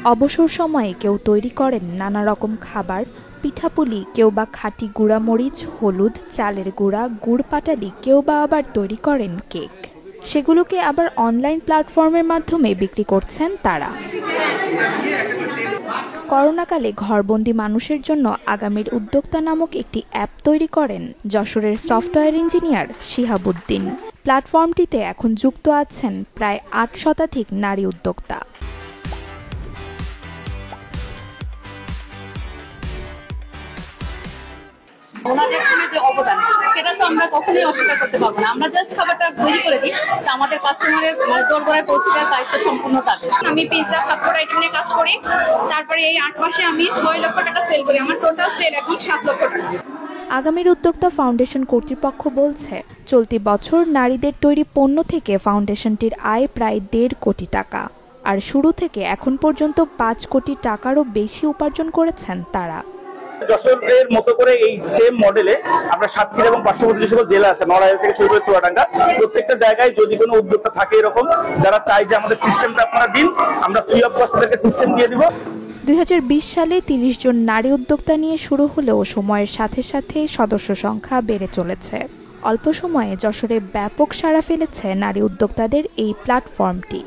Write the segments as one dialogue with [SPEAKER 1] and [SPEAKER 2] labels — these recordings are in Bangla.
[SPEAKER 1] অবসর সময়ে কেউ তৈরি করেন নানা রকম খাবার, পিঠাপুলি, কেউ বা খাঁটি গুঁড়ামরিচ, হলুদ, চালের গুঁড়া, গুড় পাটালি, কেউ বা আবার তৈরি করেন কেক। সেগুলোকে আবার অনলাইন প্ল্যাটফর্মের মাধ্যমে বিক্রি করছেন তারা। করোনাকালে ঘরবন্দি মানুষের জন্য আগামীর উদ্যোক্তা নামক একটি অ্যাপ তৈরি করেন যশোরের সফটওয়্যার ইঞ্জিনিয়ার শিহাবুদ্দিন। প্ল্যাটফর্মটিতে এখন যুক্ত আছেন প্রায় ৮ শতাধিক নারী উদ্যোক্তা।
[SPEAKER 2] ওনাদের যে অবদান সেটা তো আমরা কখনোই অস্বীকার করতে পারবো না। আমরা জাস্ট খাবারটা তৈরি করে দিই, আমাদের কাস্টমারের দোরগোড়ায় পৌঁছে দেওয়ার দায়িত্ব সম্পূর্ণ তাদের। আমি পিৎজা ফাস্টফুড আইটেম নিয়ে কাজ করি, তারপরে এই ৮ মাসে আমি ৬ লক্ষ টাকা সেল করি। আমার টোটাল সেল এখন ৭ লক্ষ টাকা।
[SPEAKER 1] আগামীর উদ্যোক্তা ফাউন্ডেশন কর্তৃপক্ষ বলছে, চলতি বছর নারীদের তৈরি পণ্য থেকে ফাউন্ডেশনটির আয় প্রায় ১.৫ কোটি টাকা। আর শুরু থেকে এখন পর্যন্ত ৫ কোটি টাকারও বেশি উপার্জন করেছেন তারা।
[SPEAKER 3] যশোরের মতো করে এই সেম মডেলে আমরা সাতক্ষীরা এবং পার্শ্ববর্তী যে সকল জেলা আছে, নড়াইল থেকে শুরু করে চুয়াডাঙ্গা, প্রত্যেকটা জায়গায় যদি কোনো উদ্যোক্তা থাকে এরকম যারা চায় যে আমাদের সিস্টেমটা আপনারা দিন, আমরা ফ্রি অফ কস্ট তাদেরকে সিস্টেম দিয়ে দিব।
[SPEAKER 1] ২০২০ সালে ৩০ জন নারী উদ্যোক্তা নিয়ে শুরু হলেও সময়ের সাথে সাথে সদস্য সংখ্যা বেড়ে চলেছে। অল্প সময়ে যশোরে ব্যাপক সাড়া ফেলেছে নারী উদ্যোক্তাদের এই প্ল্যাটফর্মটি।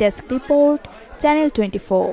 [SPEAKER 1] Desk report, channel 24।